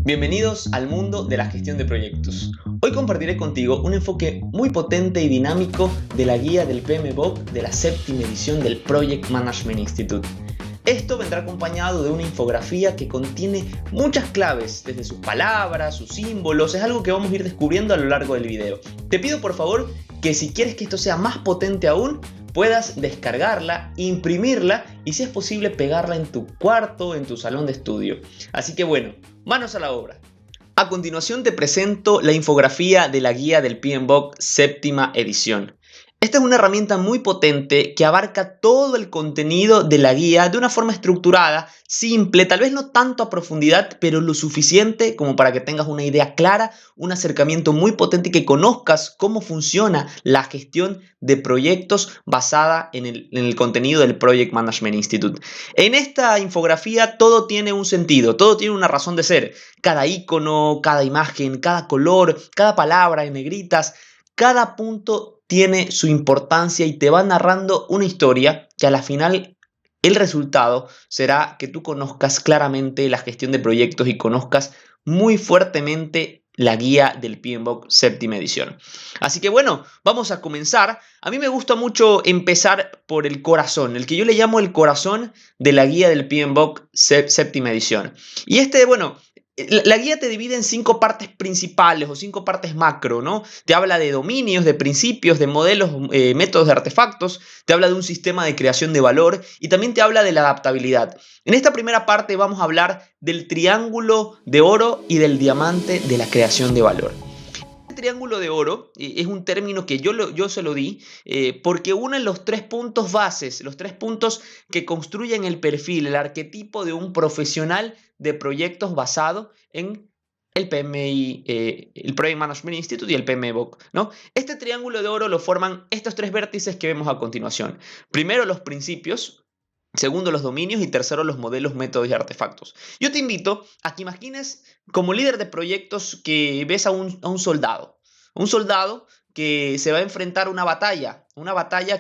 Bienvenidos al mundo de la gestión de proyectos. Hoy compartiré contigo un enfoque muy potente y dinámico de la guía del PMBOK de la séptima edición del Project Management Institute. Esto vendrá acompañado de una infografía que contiene muchas claves, desde sus palabras, sus símbolos, es algo que vamos a ir descubriendo a lo largo del video. Te pido por favor que si quieres que esto sea más potente aún, puedas descargarla, imprimirla y si es posible pegarla en tu cuarto, en tu salón de estudio. Así que bueno, manos a la obra. A continuación te presento la infografía de la guía del PMBOK séptima edición. Esta es una herramienta muy potente que abarca todo el contenido de la guía de una forma estructurada, simple, tal vez no tanto a profundidad, pero lo suficiente como para que tengas una idea clara, un acercamiento muy potente y que conozcas cómo funciona la gestión de proyectos basada en el contenido del Project Management Institute. En esta infografía todo tiene un sentido, todo tiene una razón de ser. Cada icono, cada imagen, cada color, cada palabra en negritas, cada punto tiene su importancia y te va narrando una historia que a la final el resultado será que tú conozcas claramente la gestión de proyectos y conozcas muy fuertemente la guía del PMBOK séptima edición. Así que bueno, vamos a comenzar. A mí me gusta mucho empezar por el corazón, el que yo le llamo el corazón de la guía del PMBOK séptima edición. Y bueno, la guía te divide en 5 partes principales o 5 partes macro, ¿no? Te habla de dominios, de principios, de modelos, métodos de artefactos, te habla de un sistema de creación de valor y también te habla de la adaptabilidad. En esta primera parte vamos a hablar del triángulo de oro y del diamante de la creación de valor. Triángulo de oro es un término que yo se lo di porque une los 3 puntos bases, los 3 puntos que construyen el perfil, el arquetipo de un profesional de proyectos basado en el PMI, el Project Management Institute y el PMBOK, ¿no? Este triángulo de oro lo forman estos 3 vértices que vemos a continuación. Primero, los principios. Segundo, los dominios y tercero, los modelos, métodos y artefactos. Yo te invito a que imagines como líder de proyectos que ves a un soldado. Un soldado que se va a enfrentar a una batalla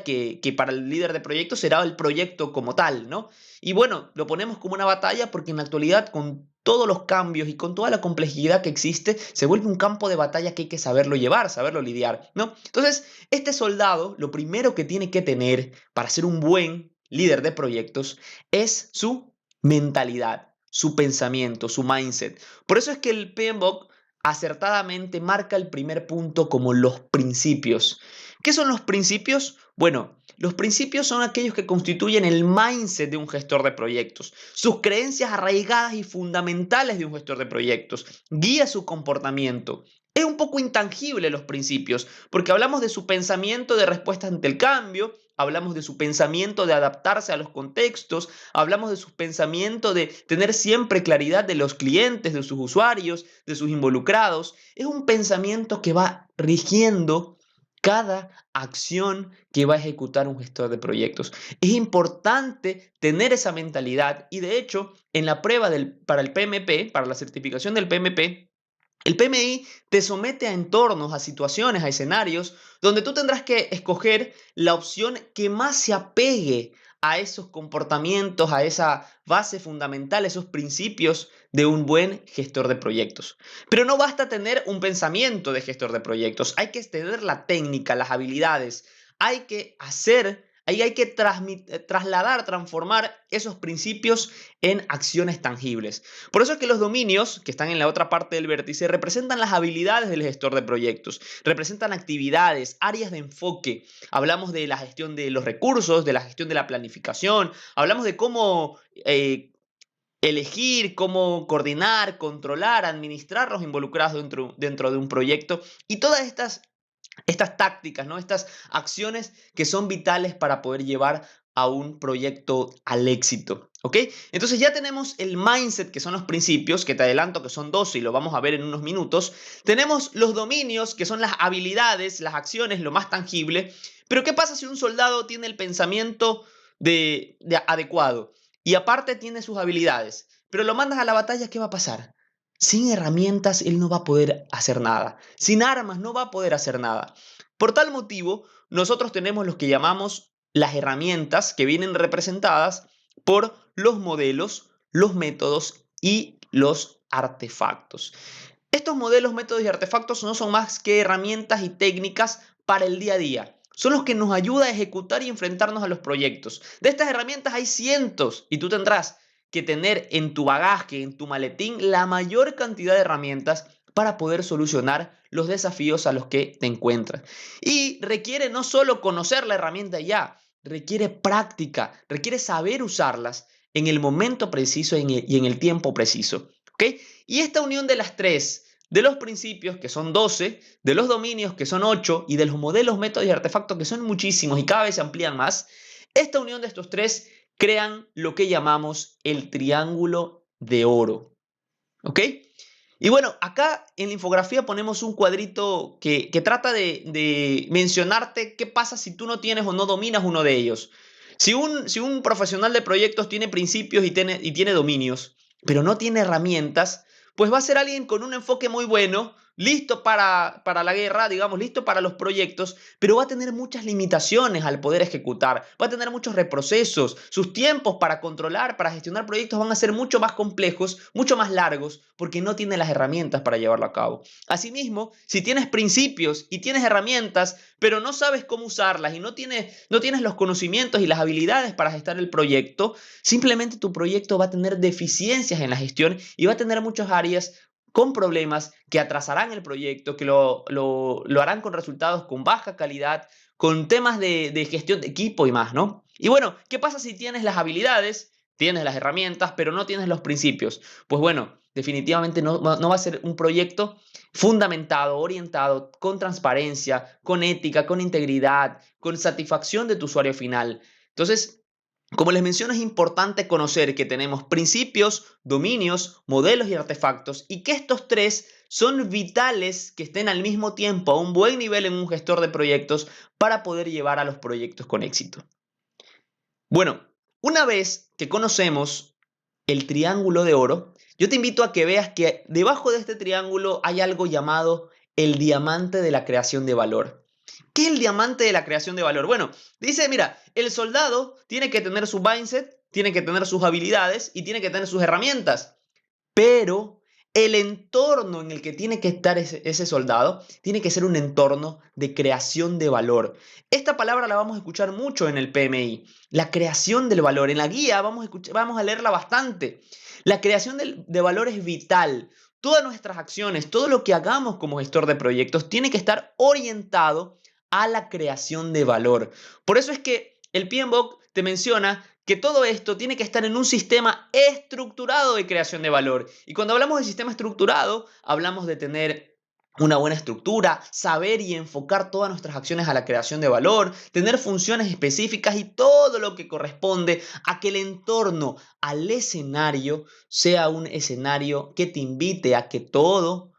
que para el líder de proyectos será el proyecto como tal, ¿no? Y bueno, lo ponemos como una batalla porque en la actualidad con todos los cambios y con toda la complejidad que existe, se vuelve un campo de batalla que hay que saberlo llevar, saberlo lidiar, ¿no? Entonces, este soldado, lo primero que tiene que tener para ser un buen líder de proyectos es su mentalidad, su pensamiento, su mindset. Por eso es que el PMBOK acertadamente marca el primer punto como los principios. ¿Qué son los principios? Bueno, los principios son aquellos que constituyen el mindset de un gestor de proyectos, sus creencias arraigadas y fundamentales de un gestor de proyectos, guía su comportamiento. Es un poco intangible los principios, porque hablamos de su pensamiento de respuesta ante el cambio, hablamos de su pensamiento de adaptarse a los contextos, hablamos de su pensamiento de tener siempre claridad de los clientes, de sus usuarios, de sus involucrados. Es un pensamiento que va rigiendo cada acción que va a ejecutar un gestor de proyectos. Es importante tener esa mentalidad y de hecho en la prueba para el PMP, para la certificación del PMP, el PMI te somete a entornos, a situaciones, a escenarios donde tú tendrás que escoger la opción que más se apegue a esos comportamientos, a esa base fundamental, esos principios de un buen gestor de proyectos. Pero no basta tener un pensamiento de gestor de proyectos, hay que tener la técnica, las habilidades, hay que trasladar, transformar esos principios en acciones tangibles. Por eso es que los dominios, que están en la otra parte del vértice, representan las habilidades del gestor de proyectos, representan actividades, áreas de enfoque. Hablamos de la gestión de los recursos, de la gestión de la planificación, hablamos de cómo elegir, cómo coordinar, controlar, administrar los involucrados dentro de un proyecto y todas estas tácticas, ¿no? Estas acciones que son vitales para poder llevar a un proyecto al éxito, ¿ok? Entonces ya tenemos el mindset, que son los principios, que te adelanto que son 12 y lo vamos a ver en unos minutos. Tenemos los dominios, que son las habilidades, las acciones, lo más tangible. Pero ¿qué pasa si un soldado tiene el pensamiento adecuado y aparte tiene sus habilidades, pero lo mandas a la batalla? ¿Qué va a pasar? Sin herramientas él no va a poder hacer nada. Sin armas no va a poder hacer nada. Por tal motivo, nosotros tenemos lo que llamamos las herramientas que vienen representadas por los modelos, los métodos y los artefactos. Estos modelos, métodos y artefactos no son más que herramientas y técnicas para el día a día. Son los que nos ayudan a ejecutar y enfrentarnos a los proyectos. De estas herramientas hay cientos y tú tendrás que tener en tu bagaje, en tu maletín, la mayor cantidad de herramientas para poder solucionar los desafíos a los que te encuentras. Y requiere no solo conocer la herramienta ya, requiere práctica, requiere saber usarlas en el momento preciso y en el tiempo preciso. ¿Okay? Y esta unión de las tres, de los principios, que son 12, de los dominios, que son 8, y de los modelos, métodos y artefactos, que son muchísimos y cada vez se amplían más, esta unión de estos tres crean lo que llamamos el triángulo de oro. ¿Ok? Y bueno, acá en la infografía ponemos un cuadrito que trata de mencionarte qué pasa si tú no tienes o no dominas uno de ellos. Si un profesional de proyectos tiene principios y tiene dominios, pero no tiene herramientas, pues va a ser alguien con un enfoque muy bueno, listo para la guerra, digamos, listo para los proyectos, pero va a tener muchas limitaciones al poder ejecutar, va a tener muchos reprocesos, sus tiempos para controlar, para gestionar proyectos van a ser mucho más complejos, mucho más largos, porque no tiene las herramientas para llevarlo a cabo. Asimismo, si tienes principios y tienes herramientas, pero no sabes cómo usarlas y no tienes los conocimientos y las habilidades para gestar el proyecto, simplemente tu proyecto va a tener deficiencias en la gestión y va a tener muchas áreas con problemas que atrasarán el proyecto, que lo harán con resultados con baja calidad, con temas de gestión de equipo y más, ¿no? Y bueno, ¿qué pasa si tienes las habilidades, tienes las herramientas, pero no tienes los principios? Pues bueno, definitivamente no va a ser un proyecto fundamentado, orientado, con transparencia, con ética, con integridad, con satisfacción de tu usuario final. Entonces, como les menciono, es importante conocer que tenemos principios, dominios, modelos y artefactos y que estos tres son vitales que estén al mismo tiempo a un buen nivel en un gestor de proyectos para poder llevar a los proyectos con éxito. Bueno, una vez que conocemos el triángulo de oro, yo te invito a que veas que debajo de este triángulo hay algo llamado el diamante de la creación de valor. ¿Qué es el diamante de la creación de valor? Bueno, dice, mira, el soldado tiene que tener su mindset, tiene que tener sus habilidades y tiene que tener sus herramientas, pero el entorno en el que tiene que estar ese soldado tiene que ser un entorno de creación de valor. Esta palabra la vamos a escuchar mucho en el PMI, la creación del valor. En la guía vamos a leerla bastante. La creación de valor es vital. Todas nuestras acciones, todo lo que hagamos como gestor de proyectos tiene que estar orientado a la creación de valor. Por eso es que el PMBOK te menciona que todo esto tiene que estar en un sistema estructurado de creación de valor. Y cuando hablamos de sistema estructurado, hablamos de tener una buena estructura, saber y enfocar todas nuestras acciones a la creación de valor, tener funciones específicas y todo lo que corresponde a que el entorno, al escenario, sea un escenario que te invite a que todo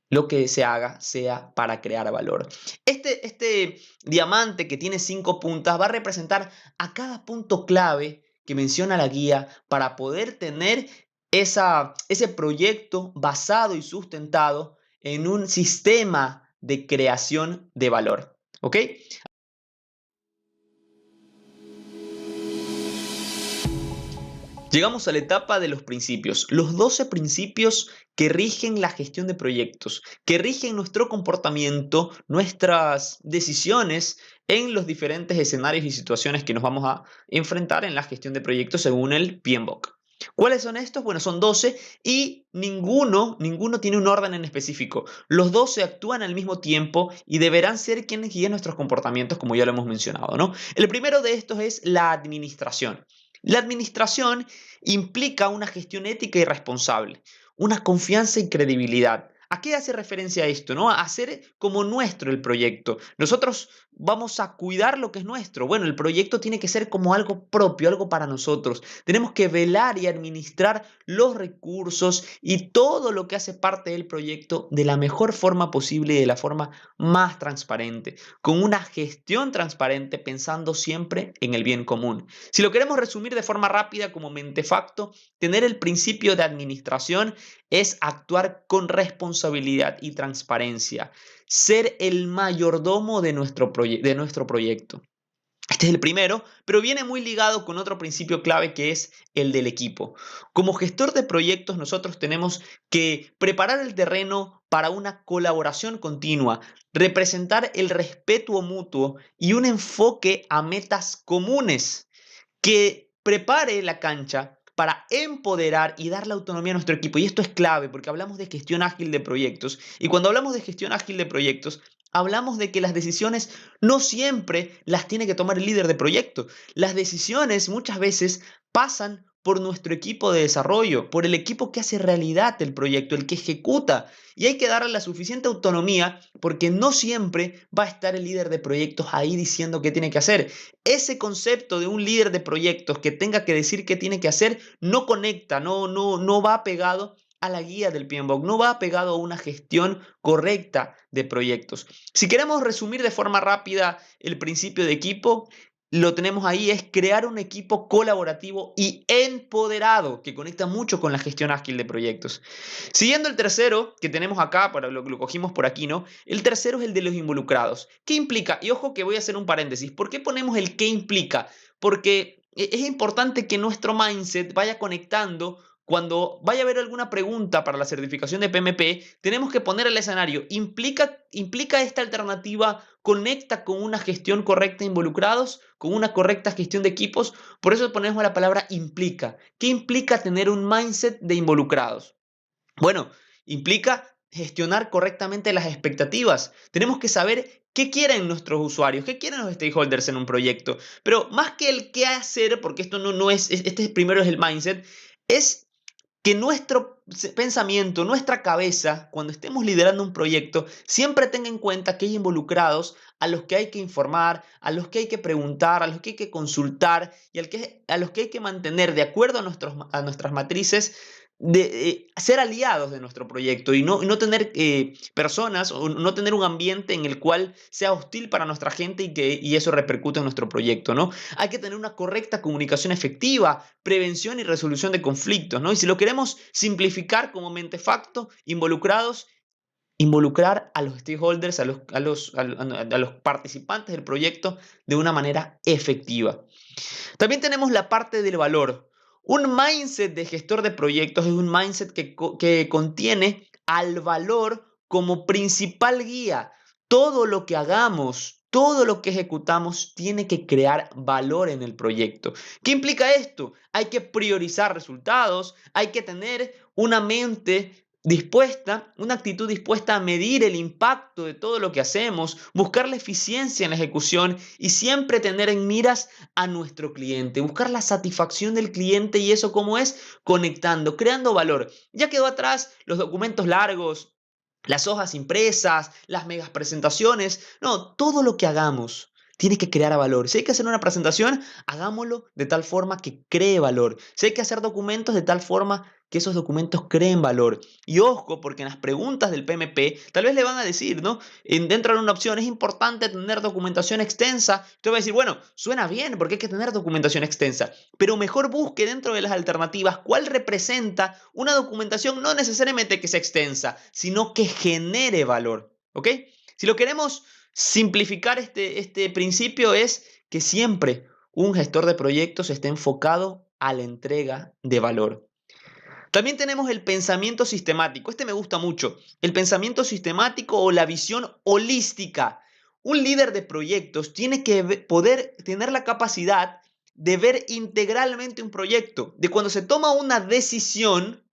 lo que se haga sea para crear valor. Este diamante que tiene 5 puntas va a representar a cada punto clave que menciona la guía para poder tener ese proyecto basado y sustentado en un sistema de creación de valor. ¿Ok? Llegamos a la etapa de los principios, los 12 principios que rigen la gestión de proyectos, que rigen nuestro comportamiento, nuestras decisiones en los diferentes escenarios y situaciones que nos vamos a enfrentar en la gestión de proyectos según el PMBOK. ¿Cuáles son estos? Bueno, son 12 y ninguno tiene un orden en específico. Los 12 actúan al mismo tiempo y deberán ser quienes guíen nuestros comportamientos, como ya lo hemos mencionado, ¿no? El primero de estos es la administración. La administración implica una gestión ética y responsable, una confianza y credibilidad. ¿A qué hace referencia esto? ¿No? A hacer como nuestro el proyecto. Nosotros vamos a cuidar lo que es nuestro. Bueno, el proyecto tiene que ser como algo propio, algo para nosotros. Tenemos que velar y administrar los recursos y todo lo que hace parte del proyecto de la mejor forma posible y de la forma más transparente, con una gestión transparente pensando siempre en el bien común. Si lo queremos resumir de forma rápida como mentefacto, tener el principio de administración es actuar con responsabilidad y transparencia, ser el mayordomo de nuestro proyecto. Este es el primero, pero viene muy ligado con otro principio clave que es el del equipo. Como gestor de proyectos, nosotros tenemos que preparar el terreno para una colaboración continua, representar el respeto mutuo y un enfoque a metas comunes que prepare la cancha para empoderar y darle autonomía a nuestro equipo. Y esto es clave porque hablamos de gestión ágil de proyectos. Y cuando hablamos de gestión ágil de proyectos, hablamos de que las decisiones no siempre las tiene que tomar el líder de proyecto. Las decisiones muchas veces pasan por nuestro equipo de desarrollo, por el equipo que hace realidad el proyecto, el que ejecuta. Y hay que darle la suficiente autonomía porque no siempre va a estar el líder de proyectos ahí diciendo qué tiene que hacer. Ese concepto de un líder de proyectos que tenga que decir qué tiene que hacer no conecta, no va pegado a la guía del PMBOK, no va pegado a una gestión correcta de proyectos. Si queremos resumir de forma rápida el principio de equipo, lo tenemos ahí, es crear un equipo colaborativo y empoderado que conecta mucho con la gestión ágil de proyectos. Siguiendo el tercero que tenemos acá, para lo cogimos por aquí, ¿no? El tercero es el de los involucrados. ¿Qué implica? Y ojo que voy a hacer un paréntesis. ¿Por qué ponemos el qué implica? Porque es importante que nuestro mindset vaya conectando. Cuando vaya a haber alguna pregunta para la certificación de PMP, tenemos que poner el escenario. ¿Implica esta alternativa, conecta con una gestión correcta de involucrados, con una correcta gestión de equipos? Por eso ponemos la palabra implica. ¿Qué implica tener un mindset de involucrados? Bueno, implica gestionar correctamente las expectativas. Tenemos que saber qué quieren nuestros usuarios, qué quieren los stakeholders en un proyecto. Pero más que el qué hacer, porque esto no es, este primero es el mindset, es que nuestro pensamiento, nuestra cabeza, cuando estemos liderando un proyecto, siempre tenga en cuenta que hay involucrados a los que hay que informar, a los que hay que preguntar, a los que hay que consultar y a los que hay que mantener de acuerdo a nuestras matrices de ser aliados de nuestro proyecto y no tener personas o no tener un ambiente en el cual sea hostil para nuestra gente y eso repercute en nuestro proyecto, ¿no? Hay que tener una correcta comunicación efectiva, prevención y resolución de conflictos, ¿no? Y si lo queremos simplificar como mentefacto, involucrar a los stakeholders, a los participantes del proyecto de una manera efectiva. También tenemos la parte del valor. Un mindset de gestor de proyectos es un mindset que contiene al valor como principal guía. Todo lo que hagamos, todo lo que ejecutamos tiene que crear valor en el proyecto. ¿Qué implica esto? Hay que priorizar resultados, hay que tener una mente dispuesta, una actitud dispuesta a medir el impacto de todo lo que hacemos, buscar la eficiencia en la ejecución y siempre tener en miras a nuestro cliente, buscar la satisfacción del cliente y eso cómo es conectando, creando valor. Ya quedó atrás los documentos largos, las hojas impresas, las megas presentaciones, no, todo lo que hagamos tiene que crear valor. Si hay que hacer una presentación, hagámoslo de tal forma que cree valor. Si hay que hacer documentos, de tal forma que esos documentos creen valor. Y ojo, porque en las preguntas del PMP tal vez le van a decir, ¿no? Dentro de una opción es importante tener documentación extensa. Usted va a decir, bueno, suena bien porque hay que tener documentación extensa, pero mejor busque dentro de las alternativas cuál representa una documentación no necesariamente que sea extensa, sino que genere valor, ¿ok? Si lo queremos simplificar este principio es que siempre un gestor de proyectos esté enfocado a la entrega de valor. También tenemos el pensamiento sistemático. Este me gusta mucho. El pensamiento sistemático o la visión holística. Un líder de proyectos tiene que poder tener la capacidad de ver integralmente un proyecto, de cuando se toma una decisión,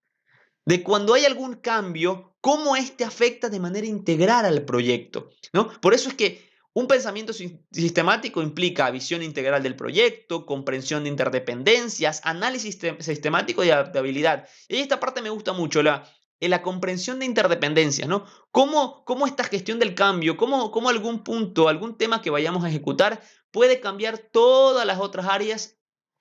de cuando hay algún cambio, cómo este afecta de manera integral al proyecto, ¿no? Por eso es que un pensamiento sistemático implica visión integral del proyecto, comprensión de interdependencias, análisis sistemático de adaptabilidad. Y esta parte me gusta mucho, la comprensión de interdependencias, ¿no? ¿Cómo esta gestión del cambio, cómo algún punto, algún tema que vayamos a ejecutar puede cambiar todas las otras áreas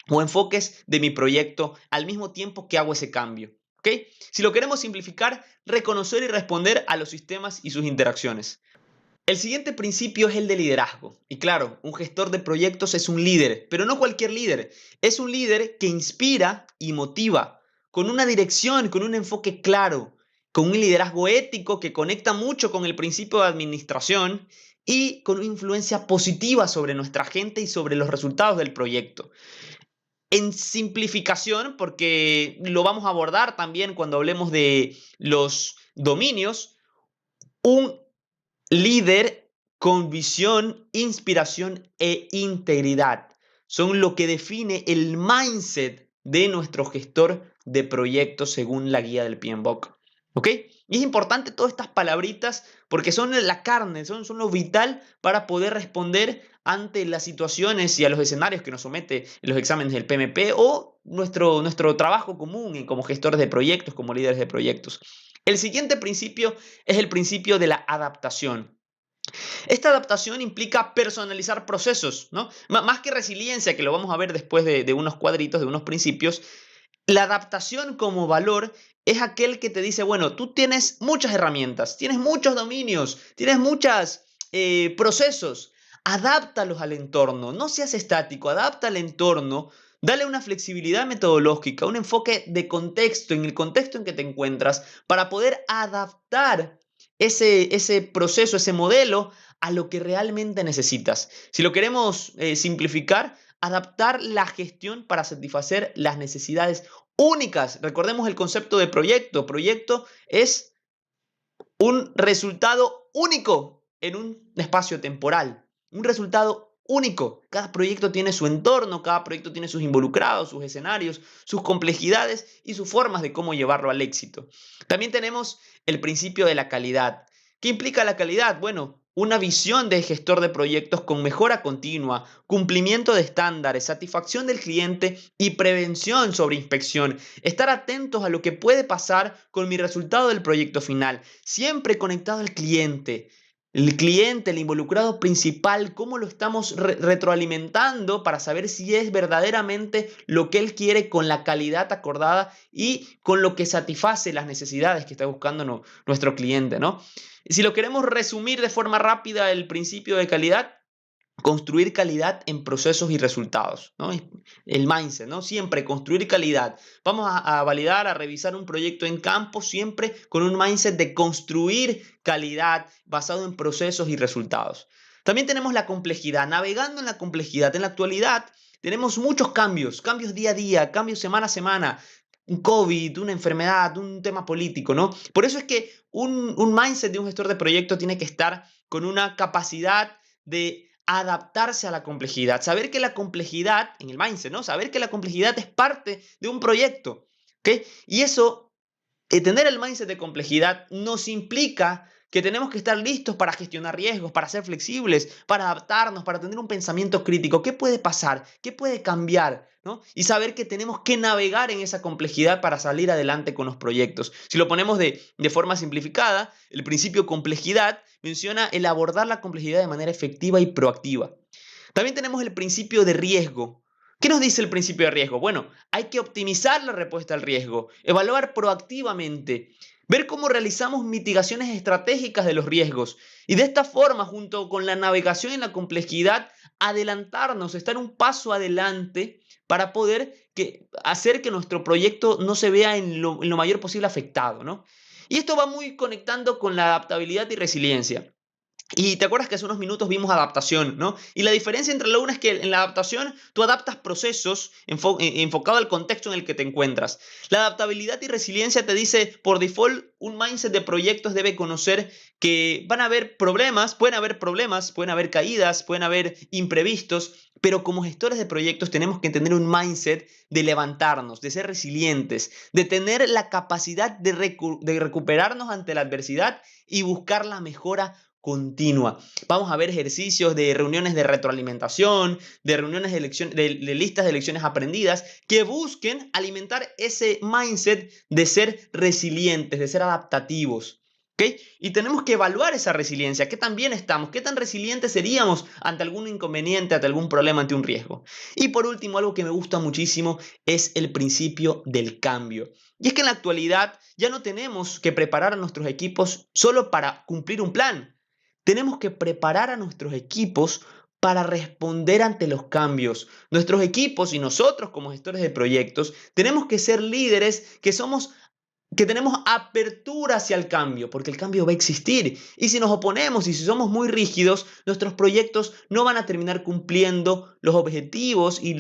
o enfoques de mi proyecto al mismo tiempo que hago ese cambio? ¿Ok? Si lo queremos simplificar, reconocer y responder a los sistemas y sus interacciones. El siguiente principio es el de liderazgo. Y claro, un gestor de proyectos es un líder, pero no cualquier líder. Es un líder que inspira y motiva, con una dirección, con un enfoque claro, con un liderazgo ético que conecta mucho con el principio de administración y con una influencia positiva sobre nuestra gente y sobre los resultados del proyecto. En simplificación, porque lo vamos a abordar también cuando hablemos de los dominios, un líder con visión, inspiración e integridad son lo que define el mindset de nuestro gestor de proyectos según la guía del PMBOK. ¿Ok? Y es importante todas estas palabritas porque son la carne, son lo vital para poder responder ante las situaciones y a los escenarios que nos somete los exámenes del PMP o nuestro trabajo común como gestores de proyectos, como líderes de proyectos. El siguiente principio es el principio de la adaptación. Esta adaptación implica personalizar procesos, ¿no? Más que resiliencia, que lo vamos a ver después de unos cuadritos, de unos principios, la adaptación como valor es aquel que te dice, bueno, tú tienes muchas herramientas, tienes muchos dominios, tienes muchos procesos, adáptalos al entorno, no seas estático, adapta al entorno, dale una flexibilidad metodológica, un enfoque de contexto, en el contexto en que te encuentras, para poder adaptar ese proceso, ese modelo a lo que realmente necesitas. Si lo queremos simplificar, adaptar la gestión para satisfacer las necesidades únicas. Recordemos el concepto de proyecto. Proyecto es un resultado único en un espacio temporal. Un resultado único. Cada proyecto tiene su entorno, cada proyecto tiene sus involucrados, sus escenarios, sus complejidades y sus formas de cómo llevarlo al éxito. También tenemos el principio de la calidad. ¿Qué implica la calidad? Bueno, una visión de gestor de proyectos con mejora continua, cumplimiento de estándares, satisfacción del cliente y prevención sobre inspección. Estar atentos a lo que puede pasar con mi resultado del proyecto final, siempre conectado al cliente. El cliente, el involucrado principal, cómo lo estamos retroalimentando para saber si es verdaderamente lo que él quiere con la calidad acordada y con lo que satisface las necesidades que está buscando nuestro cliente, ¿no? Si lo queremos resumir de forma rápida, el principio de calidad, construir calidad en procesos y resultados, ¿no? El mindset, ¿no? Siempre construir calidad. Vamos a validar, a revisar un proyecto en campo siempre con un mindset de construir calidad basado en procesos y resultados. También tenemos la complejidad, navegando en la complejidad. En la actualidad tenemos muchos cambios día a día, cambios semana a semana, un COVID, una enfermedad, un tema político, ¿no? Por eso es que un mindset de un gestor de proyecto tiene que estar con una capacidad de adaptarse a la complejidad, saber que la complejidad, en el mindset, ¿no? Saber que la complejidad es parte de un proyecto, ¿ok? Y eso, tener el mindset de complejidad nos implica que tenemos que estar listos para gestionar riesgos, para ser flexibles, para adaptarnos, para tener un pensamiento crítico. ¿Qué puede pasar? ¿Qué puede cambiar? ¿No? Y saber que tenemos que navegar en esa complejidad para salir adelante con los proyectos. Si lo ponemos de forma simplificada, el principio complejidad menciona el abordar la complejidad de manera efectiva y proactiva. También tenemos el principio de riesgo. ¿Qué nos dice el principio de riesgo? Bueno, hay que optimizar la respuesta al riesgo, evaluar proactivamente, ver cómo realizamos mitigaciones estratégicas de los riesgos y de esta forma, junto con la navegación en la complejidad, adelantarnos, estar un paso adelante para poder hacer que nuestro proyecto no se vea en lo mayor posible afectado, ¿no? Y esto va muy conectando con la adaptabilidad y resiliencia. Y te acuerdas que hace unos minutos vimos adaptación, ¿no? Y la diferencia entre lo uno es que en la adaptación tú adaptas procesos enfocado al contexto en el que te encuentras. La adaptabilidad y resiliencia te dice, por default, un mindset de proyectos debe conocer que van a haber problemas, pueden haber caídas, pueden haber imprevistos, pero como gestores de proyectos tenemos que tener un mindset de levantarnos, de ser resilientes, de tener la capacidad de recuperarnos ante la adversidad y buscar la mejora continua. Vamos a ver ejercicios de reuniones de retroalimentación, de reuniones de listas de lecciones aprendidas que busquen alimentar ese mindset de ser resilientes, de ser adaptativos. ¿Okay? Y tenemos que evaluar esa resiliencia. ¿Qué tan bien estamos? ¿Qué tan resilientes seríamos ante algún inconveniente, ante algún problema, ante un riesgo? Y por último, algo que me gusta muchísimo es el principio del cambio. Y es que en la actualidad ya no tenemos que preparar a nuestros equipos solo para cumplir un plan. Tenemos que preparar a nuestros equipos para responder ante los cambios. Nuestros equipos y nosotros como gestores de proyectos tenemos que ser líderes que somos que tenemos apertura hacia el cambio, porque el cambio va a existir. Y si nos oponemos y si somos muy rígidos, nuestros proyectos no van a terminar cumpliendo los objetivos y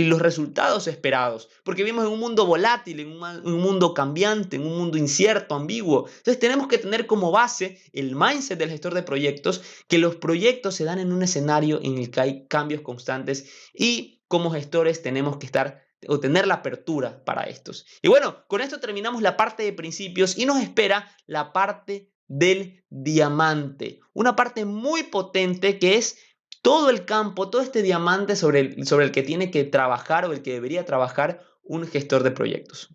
los resultados esperados, porque vivimos en un mundo volátil, en un mundo cambiante, en un mundo incierto, ambiguo. Entonces tenemos que tener como base el mindset del gestor de proyectos, que los proyectos se dan en un escenario en el que hay cambios constantes y como gestores tenemos que estar o tener la apertura para estos. Y bueno, con esto terminamos la parte de principios y nos espera la parte del diamante. Una parte muy potente que es todo el campo, todo este diamante sobre el que tiene que trabajar o el que debería trabajar un gestor de proyectos.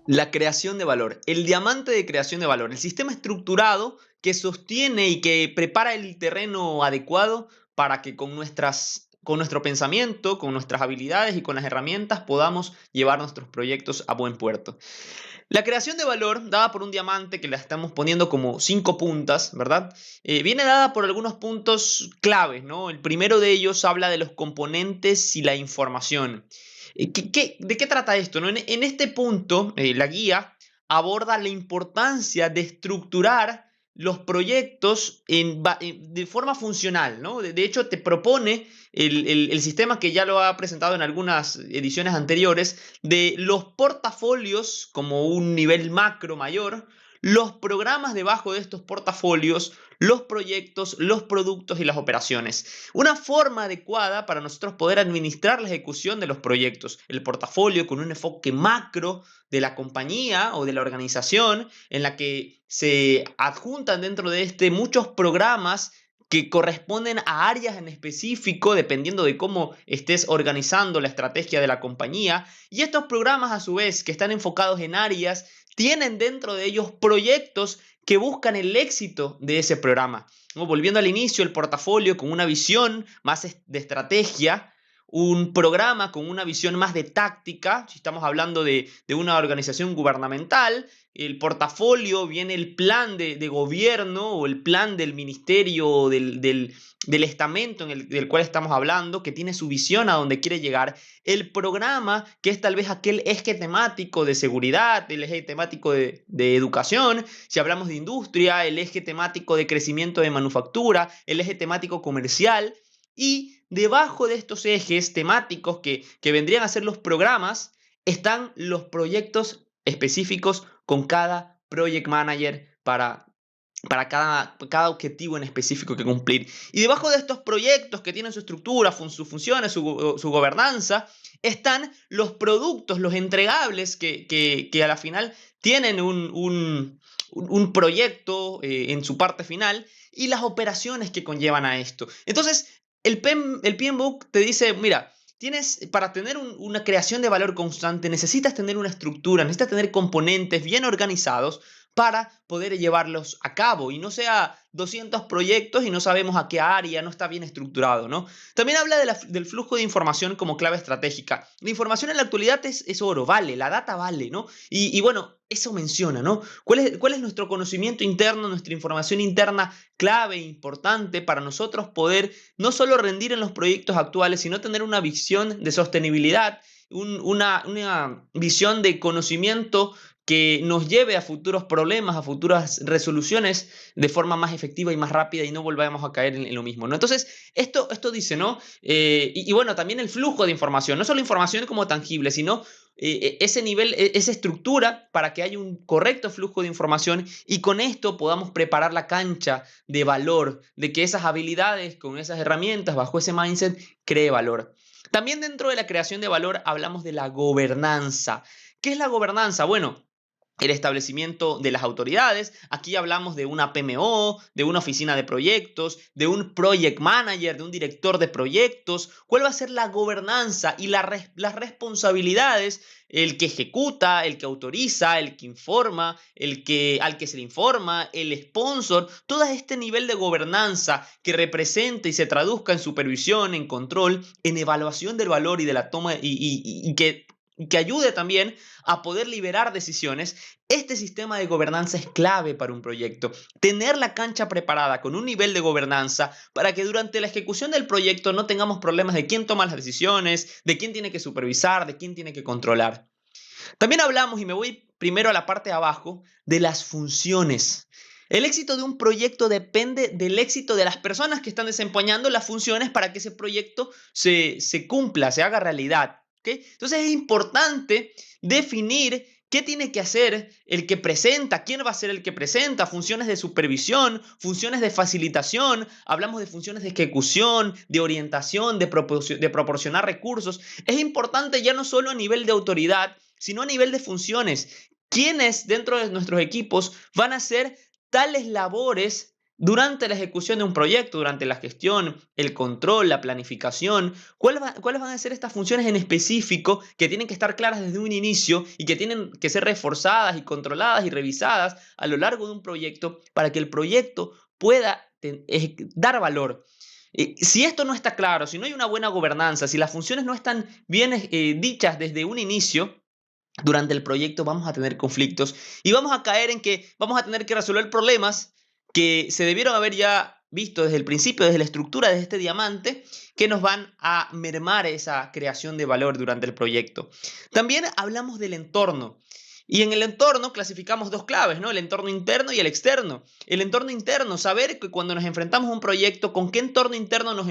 La creación de valor, el diamante de creación de valor, el sistema estructurado que sostiene y que prepara el terreno adecuado para que con nuestro pensamiento, con nuestras habilidades y con las herramientas podamos llevar nuestros proyectos a buen puerto. La creación de valor, dada por un diamante que la estamos poniendo como 5 puntas, ¿verdad? Viene dada por algunos puntos claves, ¿no? El primero de ellos habla de los componentes y la información. ¿De qué trata esto, no? En este punto, la guía aborda la importancia de estructurar los proyectos de forma funcional, ¿no? De hecho, te propone el sistema que ya lo ha presentado en algunas ediciones anteriores, de los portafolios como un nivel macro mayor, los programas debajo de estos portafolios, los proyectos, los productos y las operaciones. Una forma adecuada para nosotros poder administrar la ejecución de los proyectos. El portafolio con un enfoque macro de la compañía o de la organización, en la que se adjuntan dentro de este muchos programas que corresponden a áreas en específico, dependiendo de cómo estés organizando la estrategia de la compañía. Y estos programas, a su vez, que están enfocados en áreas, tienen dentro de ellos proyectos que buscan el éxito de ese programa. Volviendo al inicio, el portafolio con una visión más de estrategia, un programa con una visión más de táctica, si estamos hablando de una organización gubernamental, el portafolio viene el plan de gobierno o el plan del ministerio o del estamento del cual estamos hablando, que tiene su visión a donde quiere llegar. El programa, que es tal vez aquel eje temático de seguridad, el eje temático de educación, si hablamos de industria, el eje temático de crecimiento de manufactura, el eje temático comercial. Y debajo de estos ejes temáticos que vendrían a ser los programas, están los proyectos específicos con cada project manager para cada objetivo en específico que cumplir. Y debajo de estos proyectos que tienen su estructura, sus funciones, su gobernanza, están los productos, los entregables que a la final tienen un proyecto en su parte final y las operaciones que conllevan a esto. Entonces, el PMBOK te dice, mira, para tener una creación de valor constante, necesitas tener una estructura, necesitas tener componentes bien organizados para poder llevarlos a cabo y no sea 200 proyectos y no sabemos a qué área, no está bien estructurado, ¿no? También habla del flujo de información como clave estratégica. La información en la actualidad es oro, vale, la data vale, ¿no? Y bueno, eso menciona, ¿no? ¿Cuál es nuestro conocimiento interno, nuestra información interna clave, importante para nosotros poder no solo rendir en los proyectos actuales, sino tener una visión de sostenibilidad, una visión de conocimiento que nos lleve a futuros problemas, a futuras resoluciones de forma más efectiva y más rápida y no volvamos a caer en lo mismo, ¿no? Entonces, esto dice, ¿no? Y bueno, también el flujo de información, no solo información como tangible, sino ese nivel, esa estructura para que haya un correcto flujo de información y con esto podamos preparar la cancha de valor, de que esas habilidades, con esas herramientas, bajo ese mindset, cree valor. También dentro de la creación de valor hablamos de la gobernanza. ¿Qué es la gobernanza? Bueno, el establecimiento de las autoridades. Aquí hablamos de una PMO, de una oficina de proyectos, de un project manager, de un director de proyectos. ¿Cuál va a ser la gobernanza y las responsabilidades? El que ejecuta, el que autoriza, el que informa, al que se le informa, el sponsor, todo este nivel de gobernanza que represente y se traduzca en supervisión, en control, en evaluación del valor y de la toma y que que ayude también a poder liberar decisiones. Este sistema de gobernanza es clave para un proyecto. Tener la cancha preparada con un nivel de gobernanza para que durante la ejecución del proyecto no tengamos problemas de quién toma las decisiones, de quién tiene que supervisar, de quién tiene que controlar. También hablamos, y me voy primero a la parte de abajo, de las funciones. El éxito de un proyecto depende del éxito de las personas que están desempeñando las funciones para que ese proyecto se cumpla, se haga realidad. ¿Okay? Entonces es importante definir qué tiene que hacer el que presenta, quién va a ser el que presenta, funciones de supervisión, funciones de facilitación, hablamos de funciones de ejecución, de orientación, de proporcionar recursos. Es importante ya no solo a nivel de autoridad, sino a nivel de funciones. ¿Quiénes dentro de nuestros equipos van a hacer tales labores durante la ejecución de un proyecto, durante la gestión, el control, la planificación? ¿Cuáles van a ser estas funciones en específico que tienen que estar claras desde un inicio y que tienen que ser reforzadas y controladas y revisadas a lo largo de un proyecto para que el proyecto pueda dar valor? Si esto no está claro, si no hay una buena gobernanza, si las funciones no están bien dichas desde un inicio, durante el proyecto vamos a tener conflictos y vamos a caer en que vamos a tener que resolver problemas que se debieron haber ya visto desde el principio, desde la estructura de este diamante, que nos van a mermar esa creación de valor durante el proyecto. También hablamos del entorno. Y en el entorno clasificamos dos claves, ¿no? El entorno interno y el externo. El entorno interno, saber que cuando nos enfrentamos a un proyecto, con qué entorno interno nos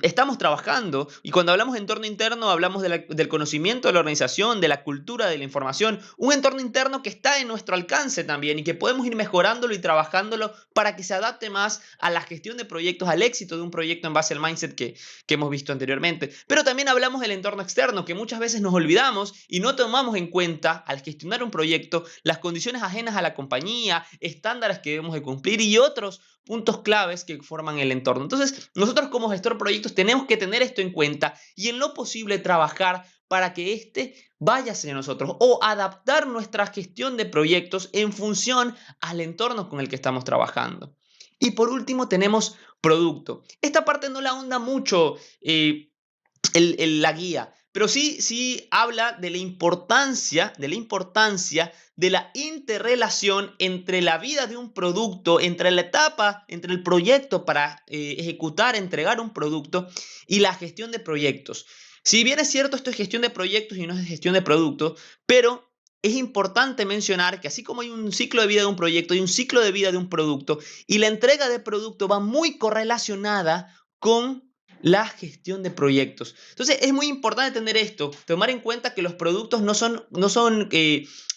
estamos trabajando. Y cuando hablamos de entorno interno, hablamos del conocimiento de la organización, de la cultura, de la información. Un entorno interno que está en nuestro alcance también y que podemos ir mejorándolo y trabajándolo para que se adapte más a la gestión de proyectos, al éxito de un proyecto en base al mindset que hemos visto anteriormente. Pero también hablamos del entorno externo, que muchas veces nos olvidamos y no tomamos en cuenta al gestionar un proyecto las condiciones ajenas a la compañía, estándares que debemos de cumplir y otros puntos claves que forman el entorno. Entonces, nosotros como gestor de proyectos tenemos que tener esto en cuenta y en lo posible trabajar para que este vaya hacia nosotros o adaptar nuestra gestión de proyectos en función al entorno con el que estamos trabajando. Y por último tenemos producto. Esta parte no la ahonda mucho la guía, pero sí habla de la importancia de la interrelación entre la vida de un producto, entre la etapa, entre el proyecto para ejecutar, entregar un producto y la gestión de proyectos. Si bien es cierto, esto es gestión de proyectos y no es gestión de productos, pero es importante mencionar que así como hay un ciclo de vida de un proyecto, hay un ciclo de vida de un producto y la entrega de producto va muy correlacionada con la gestión de proyectos. Entonces es muy importante tener esto, tomar en cuenta que los productos no son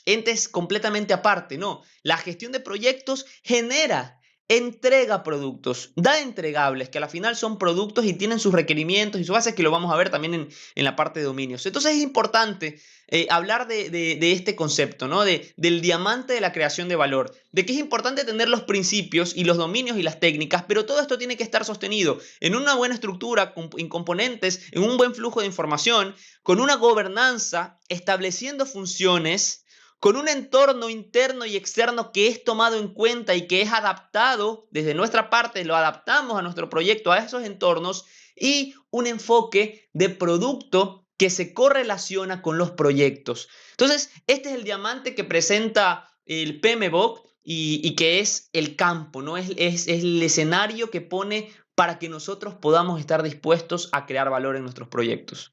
entes completamente aparte, no. La gestión de proyectos entrega productos, da entregables que a la final son productos y tienen sus requerimientos y sus bases, que lo vamos a ver también en la parte de dominios. Entonces es importante hablar de este concepto, ¿no? Del diamante de la creación de valor, de que es importante tener los principios y los dominios y las técnicas, pero todo esto tiene que estar sostenido en una buena estructura, en componentes, en un buen flujo de información, con una gobernanza, estableciendo funciones, con un entorno interno y externo que es tomado en cuenta y que es adaptado desde nuestra parte, lo adaptamos a nuestro proyecto, a esos entornos, y un enfoque de producto que se correlaciona con los proyectos. Entonces, este es el diamante que presenta el PMBOK y que es el campo, ¿no? Es el escenario que pone para que nosotros podamos estar dispuestos a crear valor en nuestros proyectos.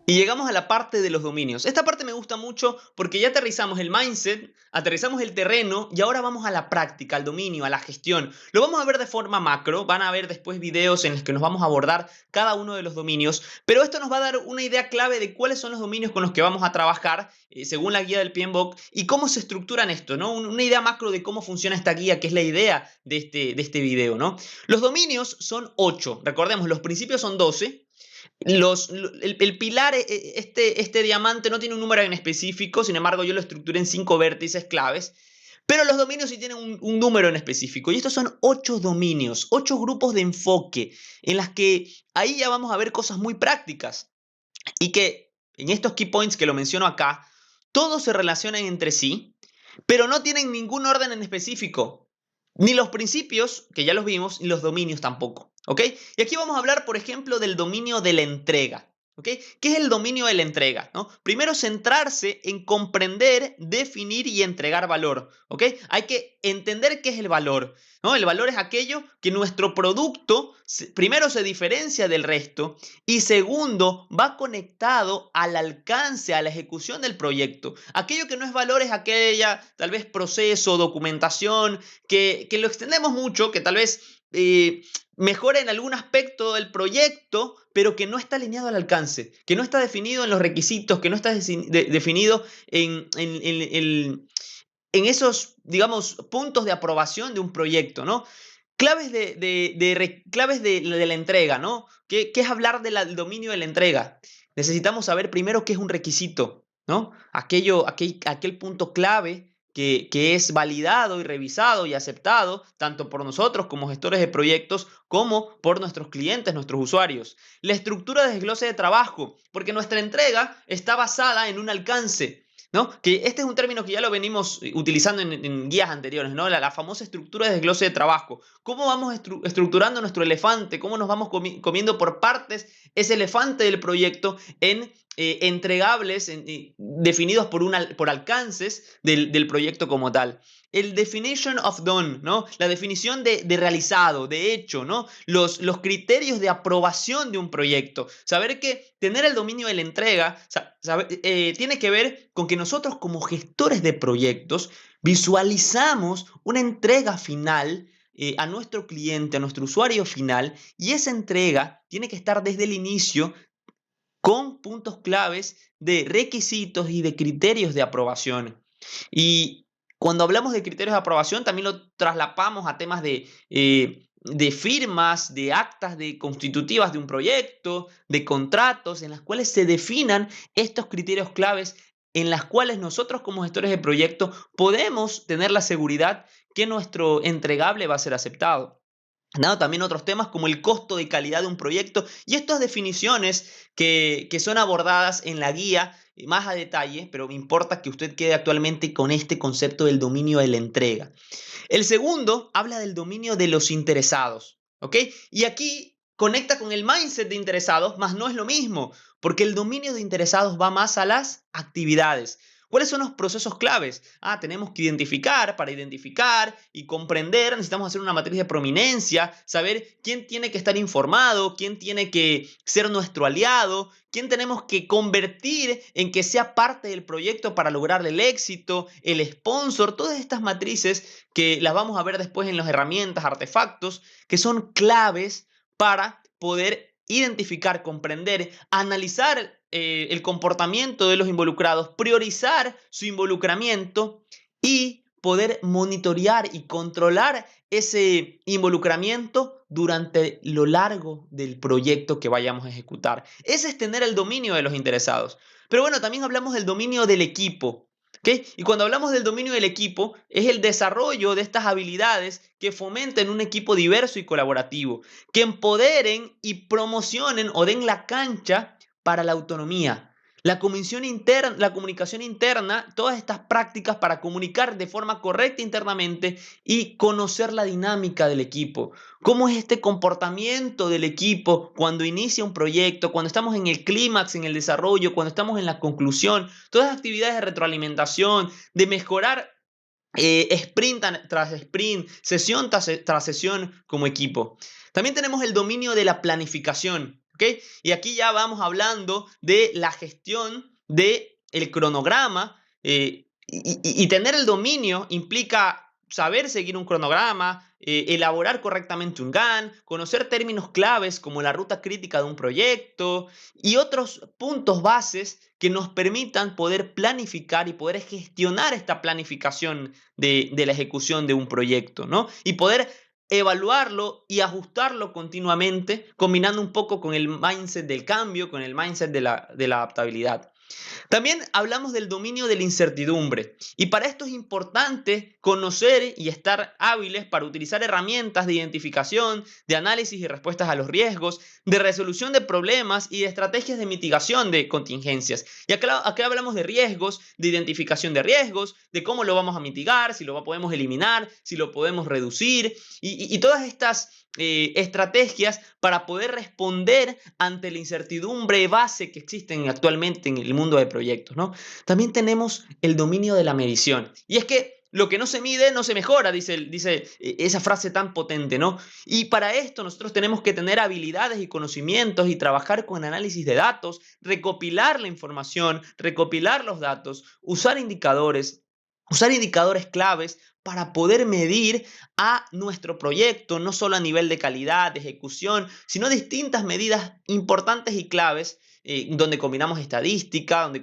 Y llegamos a la parte de los dominios. Esta parte me gusta mucho porque ya aterrizamos el mindset, aterrizamos el terreno y ahora vamos a la práctica, al dominio, a la gestión. Lo vamos a ver de forma macro, van a ver después videos en los que nos vamos a abordar cada uno de los dominios, pero esto nos va a dar una idea clave de cuáles son los dominios con los que vamos a trabajar según la guía del PMBOK y cómo se estructuran esto, ¿no? Una idea macro de cómo funciona esta guía, que es la idea de este video, ¿no? Los dominios son 8, recordemos, los principios son 12. El pilar, este diamante no tiene un número en específico, sin embargo yo lo estructuré en 5 vértices claves, pero los dominios sí tienen un número en específico, y estos son 8 dominios, 8 grupos de enfoque, en las que ahí ya vamos a ver cosas muy prácticas, y que en estos key points que lo menciono acá, todos se relacionan entre sí, pero no tienen ningún orden en específico. Ni los principios, que ya los vimos, ni los dominios tampoco, ¿ok? Y aquí vamos a hablar, por ejemplo, del dominio de la entrega, ¿ok? ¿Qué es el dominio de la entrega? ¿No? Primero, centrarse en comprender, definir y entregar valor, ¿ok? Hay que entender qué es el valor, ¿no? El valor es aquello que nuestro producto, primero, se diferencia del resto y segundo, va conectado al alcance, a la ejecución del proyecto. Aquello que no es valor es aquella, tal vez, proceso, documentación, que lo extendemos mucho, que tal vez mejora en algún aspecto del proyecto, pero que no está alineado al alcance, que no está definido en los requisitos, que no está definido en esos, digamos, puntos de aprobación de un proyecto, ¿no? Claves claves de la entrega, ¿no? ¿Qué es hablar del dominio de la entrega? Necesitamos saber primero qué es un requisito, ¿no? Aquel punto clave que es validado y revisado y aceptado tanto por nosotros como gestores de proyectos como por nuestros clientes, nuestros usuarios. La estructura de desglose de trabajo, porque nuestra entrega está basada en un alcance, ¿no? Que este es un término que ya lo venimos utilizando en guías anteriores, ¿no? La famosa estructura de desglose de trabajo. ¿Cómo vamos estructurando nuestro elefante? ¿Cómo nos vamos comiendo por partes ese elefante del proyecto en entregables definidos por alcances del proyecto como tal? El definition of done, ¿no? La definición de realizado, de hecho, ¿no? Los criterios de aprobación de un proyecto. Saber que tener el dominio de la entrega tiene que ver con que nosotros como gestores de proyectos visualizamos una entrega final a nuestro cliente, a nuestro usuario final, y esa entrega tiene que estar desde el inicio con puntos claves de requisitos y de criterios de aprobación. Y cuando hablamos de criterios de aprobación, también lo traslapamos a temas de firmas, de actas constitutivas de un proyecto, de contratos, en las cuales se definan estos criterios claves en las cuales nosotros como gestores de proyecto podemos tener la seguridad que nuestro entregable va a ser aceptado. Dado también otros temas como el costo de calidad de un proyecto y estas definiciones que son abordadas en la guía más a detalle, pero me importa que usted quede actualmente con este concepto del dominio de la entrega. El segundo habla del dominio de los interesados, ¿ok? Y aquí conecta con el mindset de interesados, mas no es lo mismo, porque el dominio de interesados va más a las actividades. ¿Cuáles son los procesos claves? Tenemos que para identificar y comprender, necesitamos hacer una matriz de prominencia, saber quién tiene que estar informado, quién tiene que ser nuestro aliado, quién tenemos que convertir en que sea parte del proyecto para lograr el éxito, el sponsor, todas estas matrices que las vamos a ver después en las herramientas, artefactos, que son claves para poder identificar, comprender, analizar el comportamiento de los involucrados, priorizar su involucramiento y poder monitorear y controlar ese involucramiento durante lo largo del proyecto que vayamos a ejecutar. Ese es tener el dominio de los interesados. Pero bueno, también hablamos del dominio del equipo. ¿Okay? Y cuando hablamos del dominio del equipo, es el desarrollo de estas habilidades que fomenten un equipo diverso y colaborativo, que empoderen y promocionen o den la cancha para la autonomía. La comunicación interna, todas estas prácticas para comunicar de forma correcta internamente y conocer la dinámica del equipo. ¿Cómo es este comportamiento del equipo cuando inicia un proyecto, cuando estamos en el clímax, en el desarrollo, cuando estamos en la conclusión? Todas las actividades de retroalimentación, de mejorar sprint tras sprint, sesión tras sesión como equipo. También tenemos el dominio de la planificación. ¿Okay? Y aquí ya vamos hablando de la gestión del cronograma y tener el dominio implica saber seguir un cronograma, elaborar correctamente un GAN, conocer términos claves como la ruta crítica de un proyecto y otros puntos bases que nos permitan poder planificar y poder gestionar esta planificación de la ejecución de un proyecto, ¿no? Y poder evaluarlo y ajustarlo continuamente, combinando un poco con el mindset del cambio, con el mindset de la adaptabilidad. También hablamos del dominio de la incertidumbre y para esto es importante conocer y estar hábiles para utilizar herramientas de identificación, de análisis y respuestas a los riesgos, de resolución de problemas y de estrategias de mitigación de contingencias. Y acá hablamos de riesgos, de identificación de riesgos, de cómo lo vamos a mitigar, si lo podemos eliminar, si lo podemos reducir y todas estas estrategias para poder responder ante la incertidumbre base que existen actualmente en el mundo de proyectos, ¿no? También tenemos el dominio de la medición. Y es que lo que no se mide no se mejora, dice esa frase tan potente, ¿no? Y para esto nosotros tenemos que tener habilidades y conocimientos y trabajar con análisis de datos, recopilar la información, recopilar los datos, usar indicadores claves para poder medir a nuestro proyecto, no solo a nivel de calidad, de ejecución, sino distintas medidas importantes y claves donde combinamos estadística, donde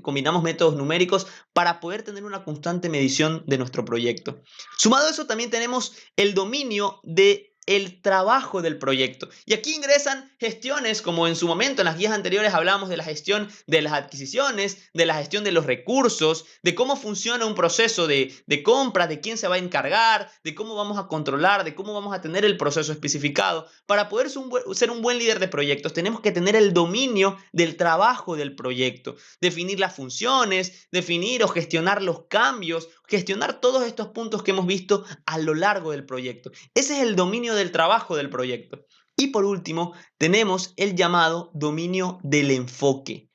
combinamos métodos numéricos para poder tener una constante medición de nuestro proyecto. Sumado a eso también tenemos el dominio de el trabajo del proyecto. Y aquí ingresan gestiones, como en su momento en las guías anteriores hablábamos de la gestión de las adquisiciones, de la gestión de los recursos, de cómo funciona un proceso de compra, de quién se va a encargar, de cómo vamos a controlar, de cómo vamos a tener el proceso especificado. Para poder ser un buen líder de proyectos tenemos que tener el dominio del trabajo del proyecto, definir las funciones, definir o gestionar los cambios, gestionar todos estos puntos que hemos visto a lo largo del proyecto. Ese es el dominio del trabajo del proyecto. Y por último, tenemos el llamado dominio del enfoque.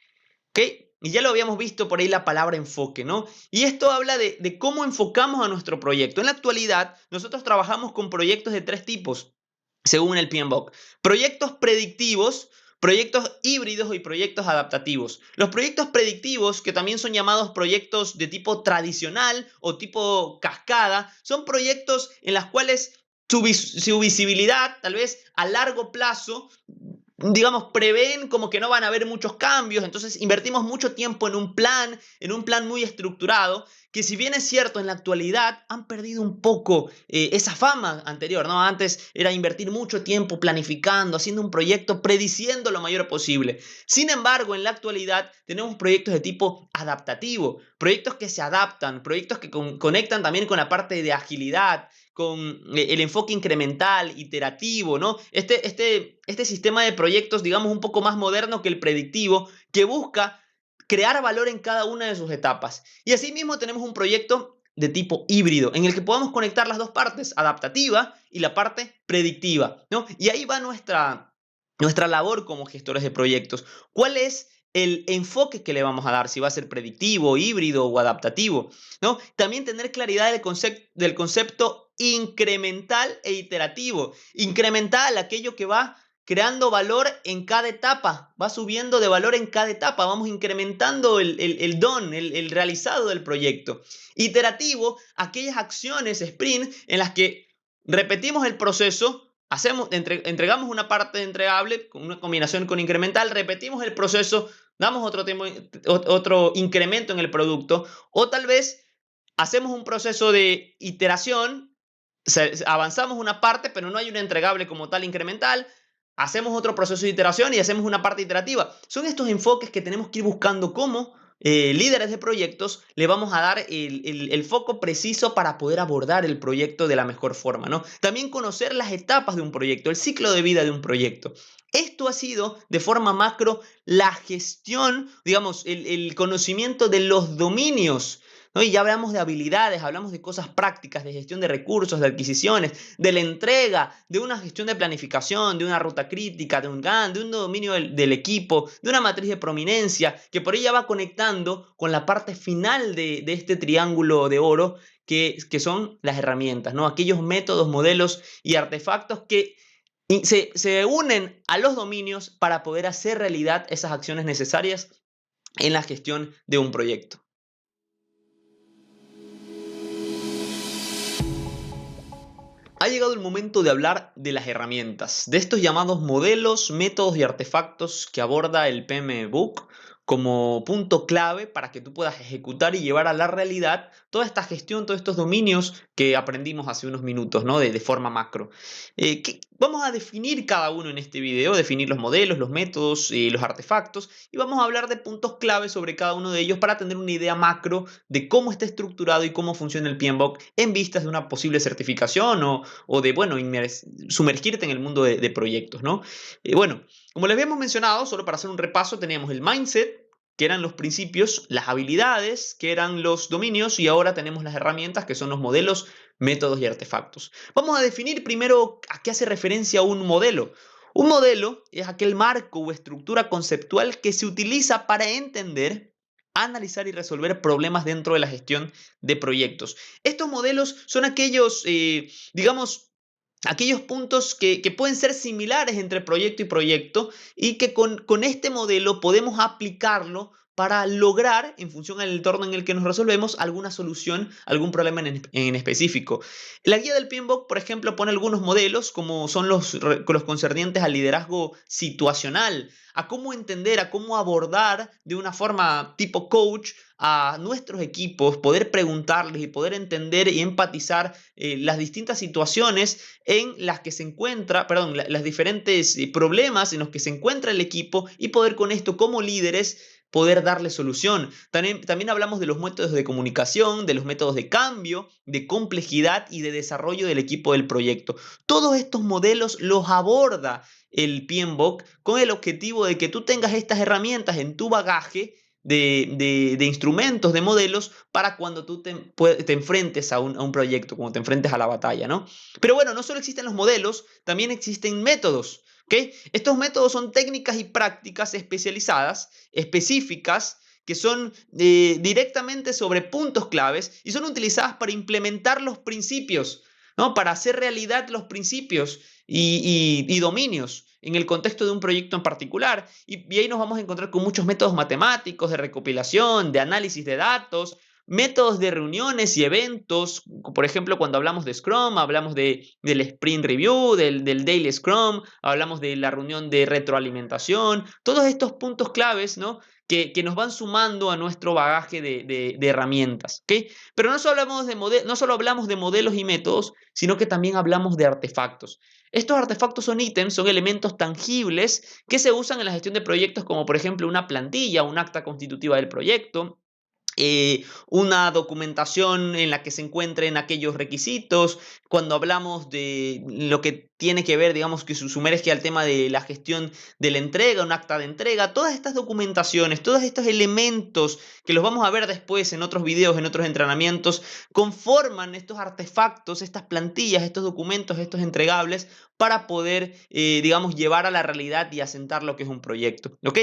¿Ok? Y ya lo habíamos visto por ahí la palabra enfoque, ¿no? Y esto habla de cómo enfocamos a nuestro proyecto. En la actualidad, nosotros trabajamos con proyectos de 3 tipos, según el PMBOK. Proyectos predictivos, proyectos híbridos y proyectos adaptativos. Los proyectos predictivos, que también son llamados proyectos de tipo tradicional o tipo cascada, son proyectos en los cuales su visibilidad, tal vez a largo plazo, digamos, prevén como que no van a haber muchos cambios, entonces invertimos mucho tiempo en un plan muy estructurado, que si bien es cierto en la actualidad han perdido un poco esa fama anterior, ¿no? Antes era invertir mucho tiempo planificando, haciendo un proyecto, prediciendo lo mayor posible. Sin embargo, en la actualidad tenemos proyectos de tipo adaptativo, proyectos que se adaptan, proyectos que conectan también con la parte de agilidad, con el enfoque incremental, iterativo, ¿no? Este sistema de proyectos, digamos, un poco más moderno que el predictivo, que busca crear valor en cada una de sus etapas. Y asimismo tenemos un proyecto de tipo híbrido, en el que podamos conectar las dos partes, adaptativa y la parte predictiva, ¿no? Y ahí va nuestra labor como gestores de proyectos. ¿Cuál es el enfoque que le vamos a dar? Si va a ser predictivo, híbrido o adaptativo, ¿no? También tener claridad del concepto incremental e iterativo. Incremental, aquello que va creando valor en cada etapa, va subiendo de valor en cada etapa, vamos incrementando el don, el realizado del proyecto. Iterativo, aquellas acciones sprint en las que repetimos el proceso, entregamos una parte entregable con una combinación con incremental, repetimos el proceso, damos otro incremento en el producto, o tal vez hacemos un proceso de iteración, avanzamos una parte, pero no hay un entregable como tal incremental, hacemos otro proceso de iteración y hacemos una parte iterativa. Son estos enfoques que tenemos que ir buscando como líderes de proyectos, le vamos a dar el foco preciso para poder abordar el proyecto de la mejor forma, ¿no? También conocer las etapas de un proyecto, el ciclo de vida de un proyecto. Esto ha sido, de forma macro, la gestión, digamos, el conocimiento de los dominios, ¿no? Y ya hablamos de habilidades, hablamos de cosas prácticas, de gestión de recursos, de adquisiciones, de la entrega, de una gestión de planificación, de una ruta crítica, de un GAN, de un dominio del equipo, de una matriz de prominencia, que por ella va conectando con la parte final de este triángulo de oro, que son las herramientas, ¿no? Aquellos métodos, modelos y artefactos que se unen a los dominios para poder hacer realidad esas acciones necesarias en la gestión de un proyecto. Ha llegado el momento de hablar de las herramientas, de estos llamados modelos, métodos y artefactos que aborda el PMBOK como punto clave para que tú puedas ejecutar y llevar a la realidad toda esta gestión, todos estos dominios que aprendimos hace unos minutos, ¿no? De forma macro. Vamos a definir cada uno en este video, definir los modelos, los métodos, los artefactos, y vamos a hablar de puntos clave sobre cada uno de ellos para tener una idea macro de cómo está estructurado y cómo funciona el PMBOK en vistas de una posible certificación o de, bueno, sumergirte en el mundo de proyectos, ¿no? Bueno, como les habíamos mencionado, solo para hacer un repaso, teníamos el mindset, que eran los principios, las habilidades, que eran los dominios, y ahora tenemos las herramientas, que son los modelos, métodos y artefactos. Vamos a definir primero a qué hace referencia un modelo. Un modelo es aquel marco o estructura conceptual que se utiliza para entender, analizar y resolver problemas dentro de la gestión de proyectos. Estos modelos son aquellos, digamos, aquellos puntos que pueden ser similares entre proyecto y proyecto y que con este modelo podemos aplicarlo para lograr, en función del entorno en el que nos resolvemos, alguna solución, algún problema en específico. La guía del PMBOK, por ejemplo, pone algunos modelos como son los concernientes al liderazgo situacional, a cómo entender, a cómo abordar de una forma tipo coach a nuestros equipos, poder preguntarles y poder entender y empatizar las distintas situaciones en las que se encuentra, las diferentes problemas en los que se encuentra el equipo y poder con esto como líderes poder darle solución. También hablamos de los métodos de comunicación, de los métodos de cambio, de complejidad y de desarrollo del equipo del proyecto. Todos estos modelos los aborda el PMBOK con el objetivo de que tú tengas estas herramientas en tu bagaje de instrumentos, de modelos, para cuando tú te enfrentes a un proyecto, cuando te enfrentes a la batalla, ¿no? Pero bueno, no solo existen los modelos, también existen métodos. ¿Okay? Estos métodos son técnicas y prácticas especializadas, específicas, que son directamente sobre puntos claves y son utilizadas para implementar los principios, ¿no? Para hacer realidad los principios y dominios en el contexto de un proyecto en particular. Y ahí nos vamos a encontrar con muchos métodos matemáticos, de recopilación, de análisis de datos, métodos de reuniones y eventos. Por ejemplo, cuando hablamos de Scrum, hablamos del Sprint Review, del Daily Scrum, hablamos de la reunión de retroalimentación, todos estos puntos claves, ¿no? Que nos van sumando a nuestro bagaje de herramientas, ¿okay? Pero no solo hablamos de modelos y métodos, sino que también hablamos de artefactos. Estos artefactos son ítems, son elementos tangibles que se usan en la gestión de proyectos, como por ejemplo una plantilla, un acta constitutiva del proyecto, una documentación en la que se encuentren aquellos requisitos. Cuando hablamos de lo que tiene que ver, digamos, que se sumerge al tema de la gestión de la entrega, un acta de entrega, todas estas documentaciones, todos estos elementos que los vamos a ver después en otros videos, en otros entrenamientos, conforman estos artefactos, estas plantillas, estos documentos, estos entregables para poder, digamos, llevar a la realidad y asentar lo que es un proyecto, ¿ok?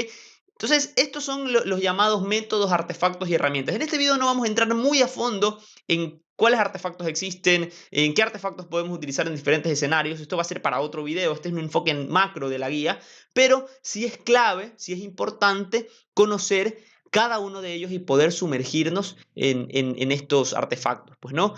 Entonces, estos son los llamados métodos, artefactos y herramientas. En este video no vamos a entrar muy a fondo en cuáles artefactos existen, en qué artefactos podemos utilizar en diferentes escenarios. Esto va a ser para otro video, este es un enfoque macro de la guía, pero sí es clave, sí es importante conocer cada uno de ellos y poder sumergirnos en estos artefactos, pues, ¿no?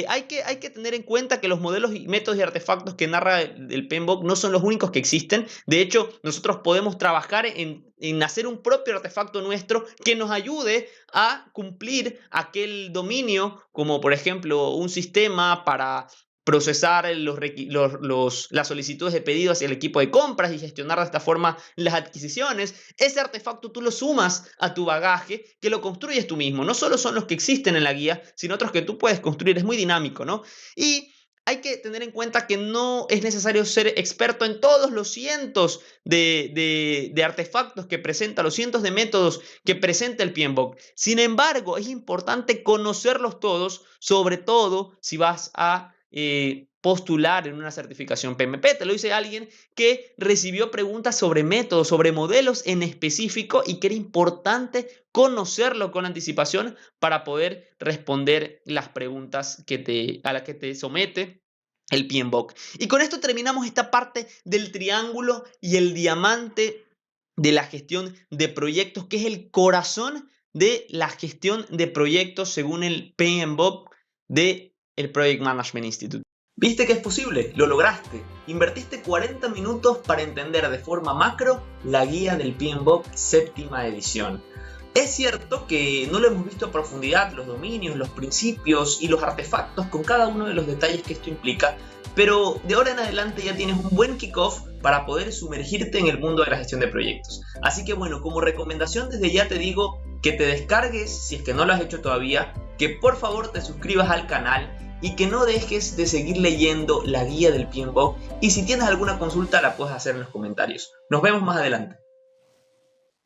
Hay que tener en cuenta que los modelos y métodos y artefactos que narra el PMBOK no son los únicos que existen. De hecho, nosotros podemos trabajar en hacer un propio artefacto nuestro que nos ayude a cumplir aquel dominio, como por ejemplo un sistema para procesar las solicitudes de pedido hacia el equipo de compras y gestionar de esta forma las adquisiciones. Ese artefacto tú lo sumas a tu bagaje, que lo construyes tú mismo. No solo son los que existen en la guía, sino otros que tú puedes construir. Es muy dinámico, ¿no? Y hay que tener en cuenta que no es necesario ser experto en todos los cientos de artefactos que presenta, los cientos de métodos que presenta el PMBOK. Sin embargo, es importante conocerlos todos, sobre todo si vas a postular en una certificación PMP. Te lo dice alguien que recibió preguntas sobre métodos, sobre modelos en específico, y que era importante conocerlo con anticipación para poder responder las preguntas a las que te somete el PMBOK. Y con esto terminamos esta parte del triángulo y el diamante de la gestión de proyectos, que es el corazón de la gestión de proyectos según el PMBOK de el Project Management Institute. ¿Viste que es posible? Lo lograste. Invertiste 40 minutos para entender de forma macro la guía del PMBOK séptima edición. Es cierto que no lo hemos visto a profundidad, los dominios, los principios y los artefactos con cada uno de los detalles que esto implica, pero de ahora en adelante ya tienes un buen kickoff para poder sumergirte en el mundo de la gestión de proyectos. Así que bueno, como recomendación desde ya te digo que te descargues, si es que no lo has hecho todavía, que por favor te suscribas al canal y que no dejes de seguir leyendo la guía del PMBOK, y si tienes alguna consulta la puedes hacer en los comentarios. Nos vemos más adelante.